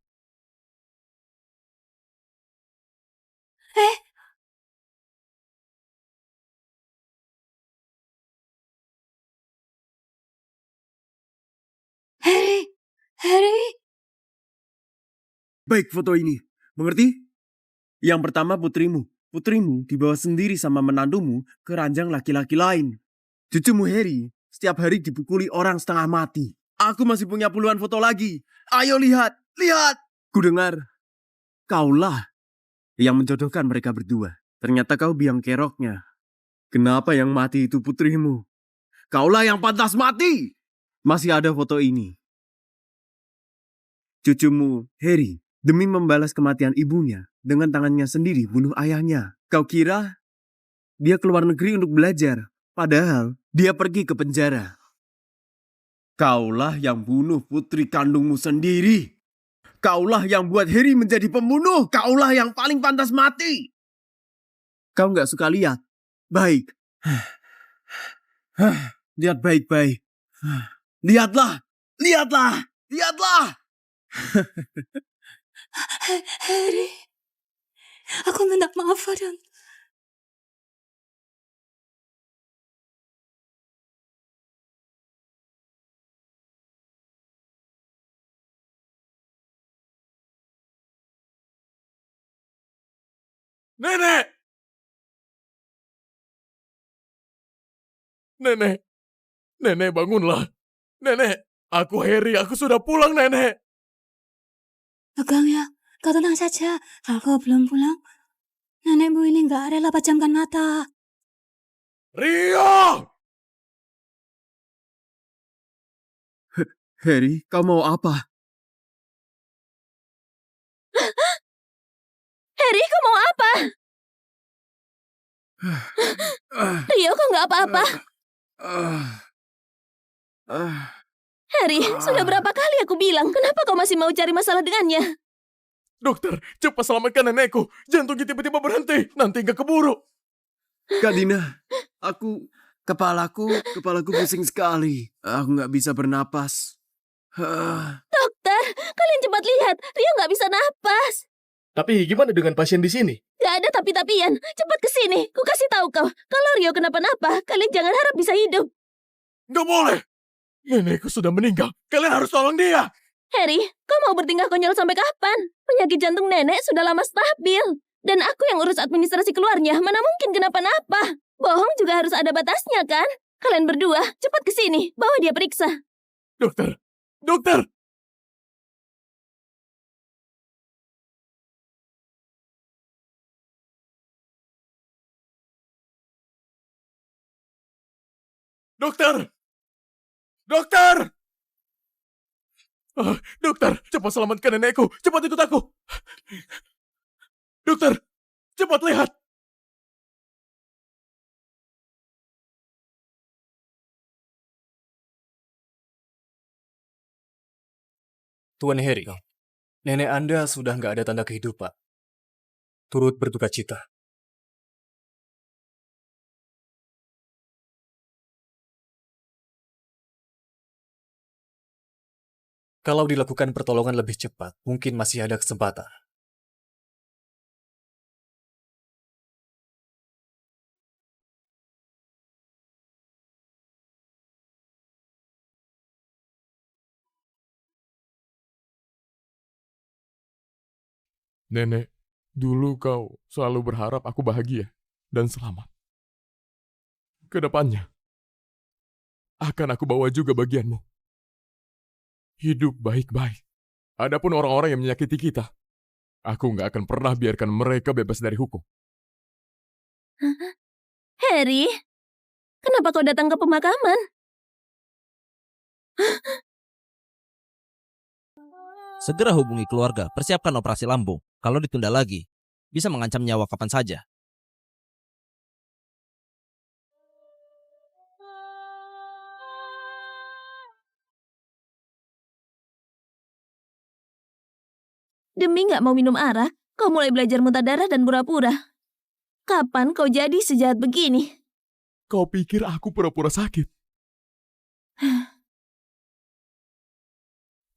Harry, Harry. Baik foto ini, mengerti? Yang pertama putrimu. Putrimu dibawa sendiri sama menantumu ke ranjang laki-laki lain. Cucumu Harry setiap hari dipukuli orang setengah mati. Aku masih punya puluhan foto lagi. Ayo lihat, lihat. Kudengar, kaulah yang menjodohkan mereka berdua. Ternyata kau biang keroknya. Kenapa yang mati itu putrimu? Kaulah yang pantas mati. Masih ada foto ini. Cucumu Harry demi membalas kematian ibunya dengan tangannya sendiri bunuh ayahnya. Kau kira dia keluar negeri untuk belajar, padahal dia pergi ke penjara. Kaulah yang bunuh putri kandungmu sendiri. Kaulah yang buat Harry menjadi pembunuh. Kaulah yang paling pantas mati. Kau nggak suka lihat? Baik. Lihat baik-baik. Lihatlah, lihatlah, lihatlah. Harry, aku minta maaf padamu. Nenek! Nenek! Nenek bangunlah! Nenek! Aku Harry, aku sudah pulang nenek! Pegang ya, kau tenang saja. Kalau kau belum pulang, nenekmu ini gak rela pejamkan mata. Rio! Harry, kau mau apa? Harry, kau mau apa? Rio, kau nggak apa-apa? Harry, sudah berapa kali aku bilang, kenapa kau masih mau cari masalah dengannya? Dokter, cepat selamatkan nenekku. Jantungnya tiba-tiba berhenti. Nanti nggak keburu. Kak Dina, kepalaku pusing sekali. Aku nggak bisa bernapas. Dokter, kalian cepat lihat, Rio nggak bisa napas. Tapi gimana dengan pasien di sini? Gak ada tapi-tapian, cepat ke sini. Ku kasih tahu kau, kalau Rio kenapa-napa, kalian jangan harap bisa hidup. Nggak boleh. Nenekku sudah meninggal. Kalian harus tolong dia. Harry, kau mau bertingkah konyol sampai kapan? Penyakit jantung nenek sudah lama stabil. Dan aku yang urus administrasi keluarnya, mana mungkin kenapa-napa. Bohong juga harus ada batasnya, kan? Kalian berdua, cepat ke sini, bawa dia periksa. Dokter, dokter. Dokter! Dokter! Dokter, cepat selamatkan nenekku. Cepat ikut aku. Dokter, cepat lihat. Tuan Harry, nenek Anda sudah nggak ada tanda kehidupan. Turut berduka cita. Kalau dilakukan pertolongan lebih cepat, mungkin masih ada kesempatan. Nenek, dulu kau selalu berharap aku bahagia dan selamat. Kedepannya, akan aku bawa juga bagianmu. Hidup baik-baik. Adapun orang-orang yang menyakiti kita, aku nggak akan pernah biarkan mereka bebas dari hukum. Harry, kenapa kau datang ke pemakaman? Segera hubungi keluarga, persiapkan operasi lambung. Kalau ditunda lagi, bisa mengancam nyawa kapan saja. Demi nggak mau minum arah, kau mulai belajar muntah darah dan pura-pura. Kapan kau jadi sejahat begini? Kau pikir aku pura-pura sakit?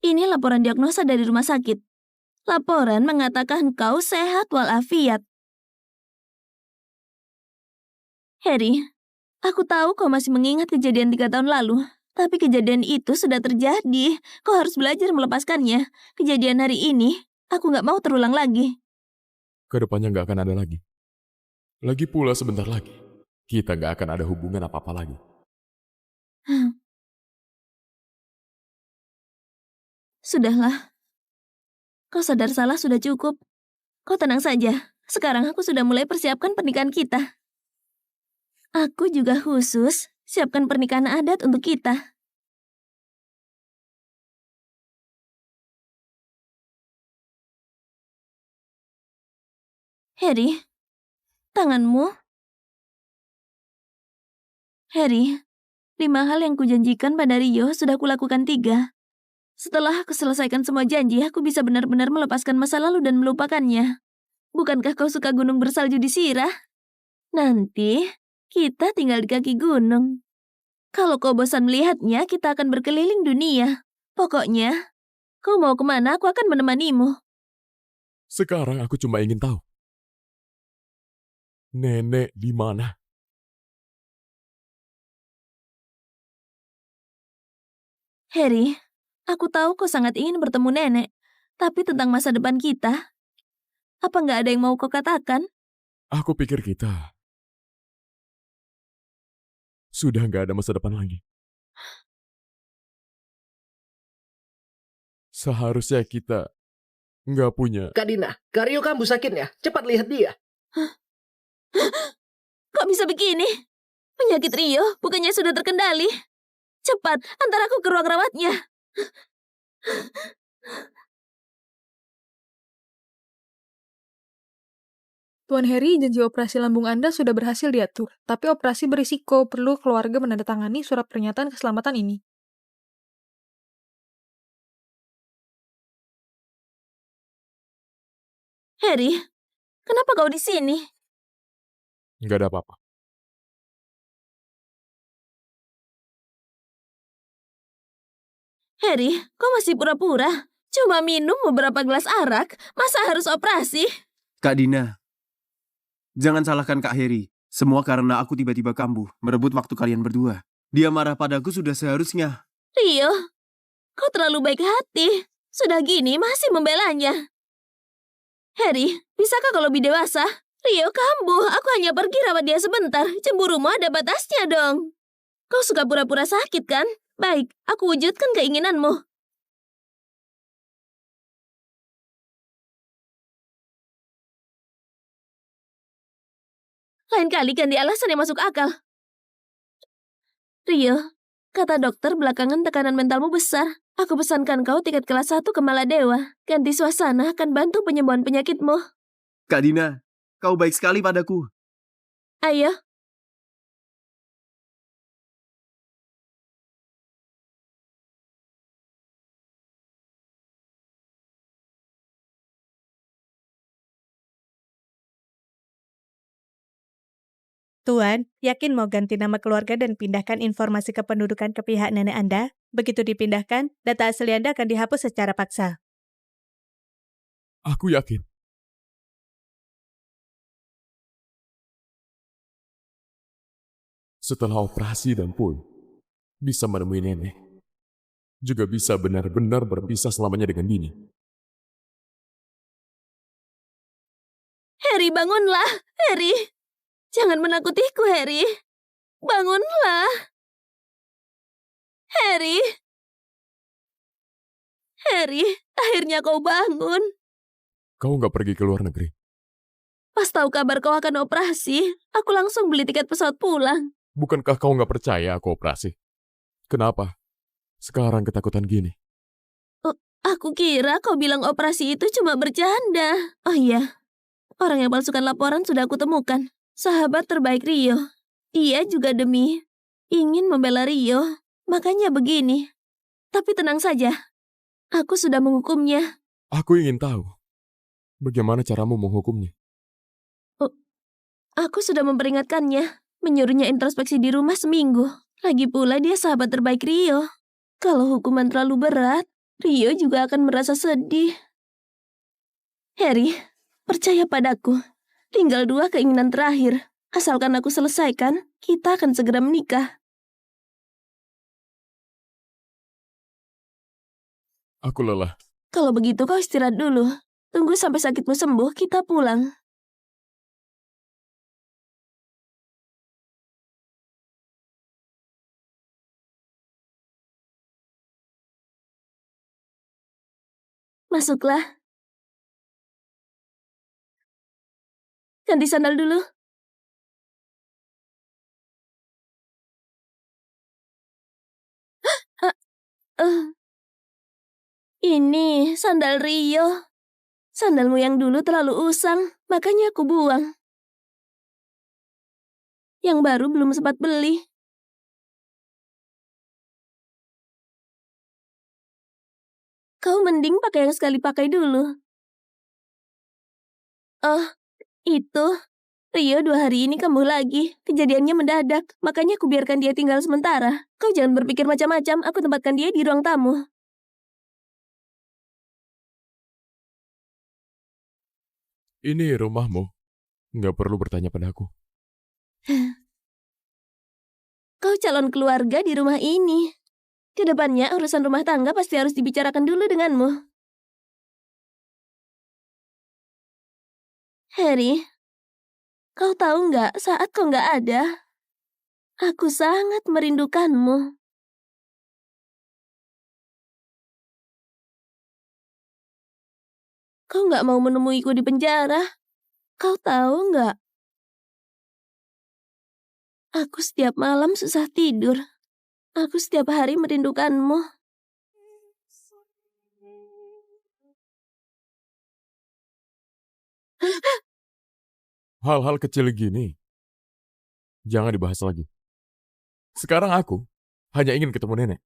Ini laporan diagnosa dari rumah sakit. Laporan mengatakan kau sehat walafiat. Harry, aku tahu kau masih mengingat kejadian 3 tahun lalu. Tapi kejadian itu sudah terjadi. Kau harus belajar melepaskannya. Kejadian hari ini, aku nggak mau terulang lagi. Kedepannya nggak akan ada lagi. Lagi pula sebentar lagi, kita nggak akan ada hubungan apa-apa lagi. Sudahlah. Kau sadar salah sudah cukup. Kau tenang saja. Sekarang aku sudah mulai persiapkan pernikahan kita. Aku juga khusus siapkan pernikahan adat untuk kita. Harry, tanganmu. Harry, 5 hal yang kujanjikan pada Rio sudah kulakukan 3. Setelah aku selesaikan semua janji, aku bisa benar-benar melepaskan masa lalu dan melupakannya. Bukankah kau suka gunung bersalju di Sirah? Nanti, kita tinggal di kaki gunung. Kalau kau bosan melihatnya, kita akan berkeliling dunia. Pokoknya, kau mau kemana, aku akan menemanimu. Sekarang aku cuma ingin tahu. Nenek di mana? Harry, aku tahu kau sangat ingin bertemu nenek. Tapi tentang masa depan kita, apa nggak ada yang mau kau katakan? Aku pikir kita sudah nggak ada masa depan lagi. Seharusnya kita nggak punya. Kak Dina, Kak Rio kambuh sakitnya. Cepat lihat dia. Kok bisa begini? Penyakit Rio bukannya sudah terkendali? Cepat, antar aku ke ruang rawatnya. Tuan Harry, janji operasi lambung Anda sudah berhasil diatur, tapi operasi berisiko, perlu keluarga menandatangani surat pernyataan keselamatan ini. Harry, kenapa kau di sini? Nggak ada apa-apa. Harry, kau masih pura-pura? Cuma minum beberapa gelas arak, masa harus operasi? Kak Dina, jangan salahkan Kak Harry. Semua karena aku tiba-tiba kambuh, merebut waktu kalian berdua. Dia marah padaku sudah seharusnya. Rio, kau terlalu baik hati. Sudah gini masih membelanya. Harry, bisakah kau lebih dewasa? Rio kambuh, aku hanya pergi rawat dia sebentar. Cemburumu ada batasnya dong. Kau suka pura-pura sakit kan? Baik, aku wujudkan keinginanmu. Lain kali ganti alasan yang masuk akal. Rio, kata dokter belakangan tekanan mentalmu besar. Aku pesankan kau tiket kelas 1 ke Maladewa. Ganti suasana akan bantu penyembuhan penyakitmu. Kak Dina, kau baik sekali padaku. Ayo. Tuan, yakin mau ganti nama keluarga dan pindahkan informasi kependudukan ke pihak nenek Anda? Begitu dipindahkan, data asli Anda akan dihapus secara paksa. Aku yakin. Setelah operasi dan pulih, bisa menemui nenek. Juga bisa benar-benar berpisah selamanya dengan Dini. Harry, bangunlah. Harry, jangan menakutiku, Harry. Bangunlah. Harry. Harry, akhirnya kau bangun. Kau nggak pergi ke luar negeri? Pas tahu kabar kau akan operasi, aku langsung beli tiket pesawat pulang. Bukankah kau nggak percaya aku operasi? Kenapa? Sekarang ketakutan gini. Aku kira kau bilang operasi itu cuma bercanda. Oh iya, orang yang palsukan laporan sudah aku temukan. Sahabat terbaik Rio. Dia juga ingin membela Rio. Makanya begini. Tapi tenang saja. Aku sudah menghukumnya. Aku ingin tahu. Bagaimana caramu menghukumnya? Aku sudah memperingatkannya. Menyuruhnya introspeksi di rumah seminggu. Lagi pula dia sahabat terbaik Rio. Kalau hukuman terlalu berat, Rio juga akan merasa sedih. Harry, percaya padaku. Tinggal 2 keinginan terakhir. Asalkan aku selesaikan, kita akan segera menikah. Aku lelah. Kalau begitu kau istirahat dulu. Tunggu sampai sakitmu sembuh, kita pulang. Masuklah. Ganti sandal dulu. Ini sandal Rio. Sandalmu yang dulu terlalu usang, makanya aku buang. Yang baru belum sempat beli. Kau mending pakai yang sekali pakai dulu. Oh, itu. Rio 2 hari ini kambuh lagi. Kejadiannya mendadak, makanya aku biarkan dia tinggal sementara. Kau jangan berpikir macam-macam, aku tempatkan dia di ruang tamu. Ini rumahmu. Nggak perlu bertanya padaku. Kau calon keluarga di rumah ini. Kedepannya urusan rumah tangga pasti harus dibicarakan dulu denganmu. Harry, kau tahu nggak saat kau nggak ada, aku sangat merindukanmu. Kau nggak mau menemuiku di penjara. Kau tahu nggak? Aku setiap malam susah tidur. Aku setiap hari merindukanmu. Hal-hal kecil gini, jangan dibahas lagi. Sekarang aku hanya ingin ketemu nenek.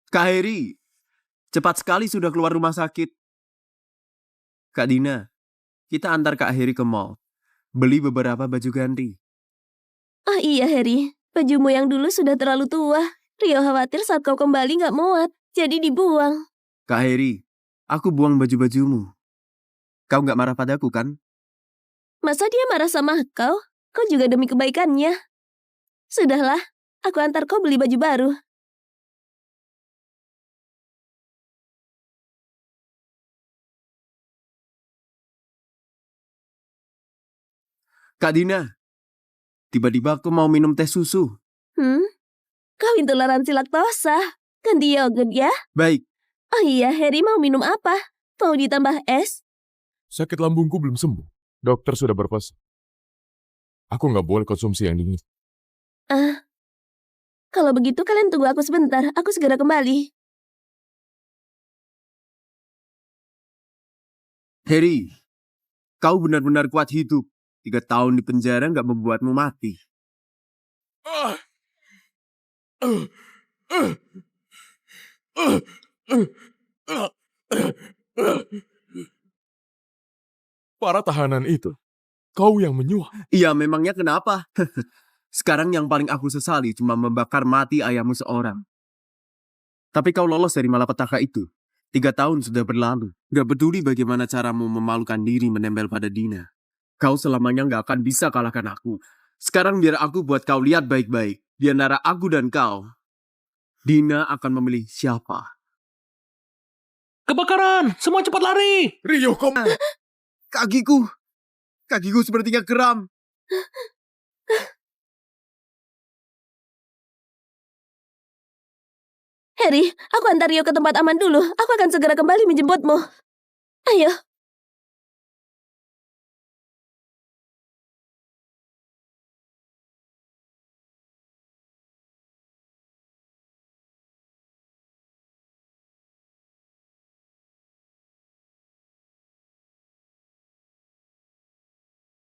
Kak Heri, cepat sekali sudah keluar rumah sakit. Kak Dina, kita antar Kak Heri ke mall. Beli beberapa baju ganti. Ah iya, Harry. Bajumu yang dulu sudah terlalu tua. Rio khawatir saat kau kembali nggak muat, jadi dibuang. Kak Heri, aku buang baju-bajumu. Kau nggak marah padaku kan? Masa dia marah sama kau? Kau juga demi kebaikannya. Sudahlah, aku antar kau beli baju baru. Kak Dina, tiba-tiba aku mau minum teh susu. Kau intoleransi laktosa. Ganti yogurt ya. Baik, Oh iya, Harry mau minum apa? Mau ditambah es? Sakit lambungku belum sembuh. Dokter sudah berpesan. Aku nggak boleh konsumsi yang dingin. Kalau begitu kalian tunggu aku sebentar. Aku segera kembali. Heri, kau benar-benar kuat hidup. 3 tahun di penjara nggak membuatmu mati. Para tahanan itu, kau yang menyuap. Iya, memangnya kenapa? Sekarang yang paling aku sesali cuma membakar mati ayahmu seorang. Tapi kau lolos dari malapetaka itu. 3 tahun sudah berlalu. Gak peduli bagaimana caramu memalukan diri menempel pada Dina. Kau selamanya gak akan bisa kalahkan aku. Sekarang biar aku buat kau lihat baik-baik. Di antara aku dan kau, Dina akan memilih siapa? Kebakaran! Semua cepat lari! Rio, kau... Kakiku sepertinya kram. Harry, aku antar Rio ke tempat aman dulu. Aku akan segera kembali menjemputmu. Ayo.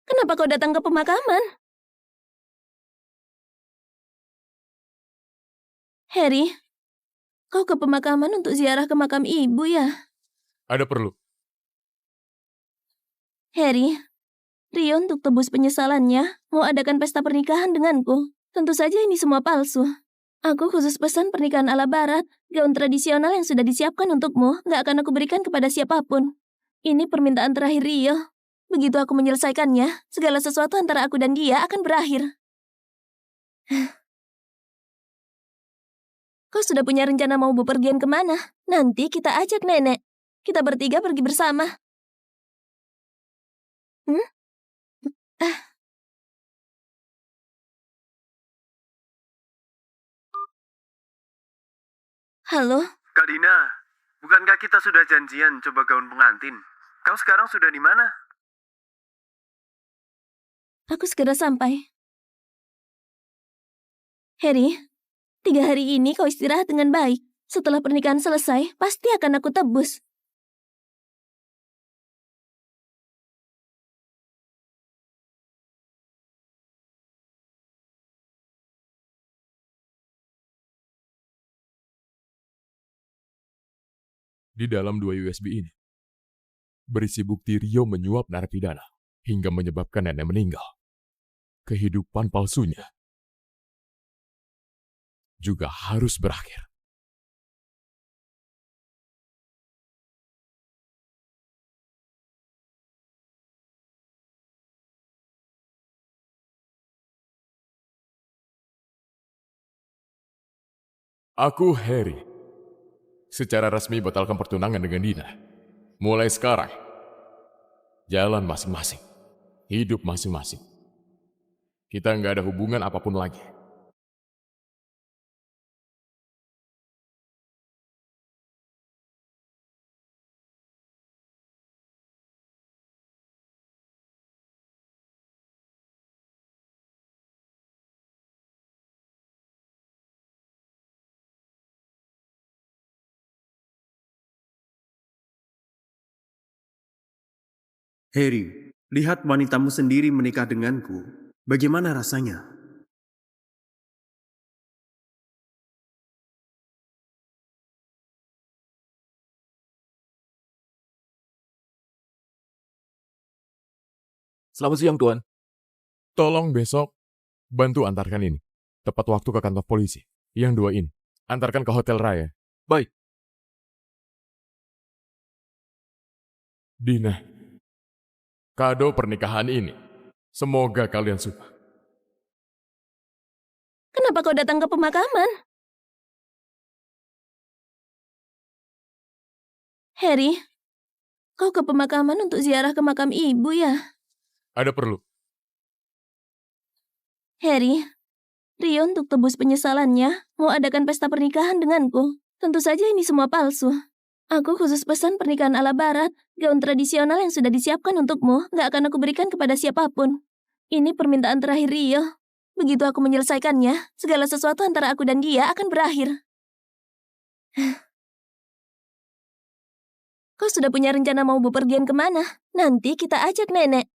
Kenapa kau datang ke pemakaman? Harry, kau ke pemakaman untuk ziarah ke makam ibu ya? Ada perlu. Harry, Rio untuk tebus penyesalannya mau adakan pesta pernikahan denganku. Tentu saja ini semua palsu. Aku khusus pesan pernikahan ala barat, gaun tradisional yang sudah disiapkan untukmu, gak akan aku berikan kepada siapapun. Ini permintaan terakhir Rio. Begitu aku menyelesaikannya, segala sesuatu antara aku dan dia akan berakhir. Kau sudah punya rencana mau bepergian kemana? Nanti kita ajak nenek. Kita bertiga pergi bersama. Halo? Kak Dina, bukankah kita sudah janjian coba gaun pengantin? Kau sekarang sudah di mana? Aku segera sampai. Harry, 3 hari ini kau istirahat dengan baik. Setelah pernikahan selesai, pasti akan aku tebus. Di dalam 2 USB ini, berisi bukti Rio menyuap narapidana hingga menyebabkan nenek meninggal. Kehidupan palsunya juga harus berakhir. Aku Harry. Secara resmi batalkan pertunangan dengan Dina. Mulai sekarang, jalan masing-masing, hidup masing-masing. Kita nggak ada hubungan apapun lagi. Harry, lihat wanitamu sendiri menikah denganku. Bagaimana rasanya? Selamat siang, Tuan. Tolong besok bantu antarkan ini. Tepat waktu ke kantor polisi. Yang dua ini. Antarkan ke Hotel Raya. Baik. Dina, kado pernikahan ini. Semoga kalian suka. Kenapa kau datang ke pemakaman? Harry, kau ke pemakaman untuk ziarah ke makam ibu ya? Ada perlu. Harry, Rio untuk tebus penyesalannya mau adakan pesta pernikahan denganku. Tentu saja ini semua palsu. Aku khusus pesan pernikahan ala barat, gaun tradisional yang sudah disiapkan untukmu, gak akan aku berikan kepada siapapun. Ini permintaan terakhir Rio. Begitu aku menyelesaikannya, segala sesuatu antara aku dan dia akan berakhir. Kau sudah punya rencana mau bepergian kemana? Nanti kita ajak nenek.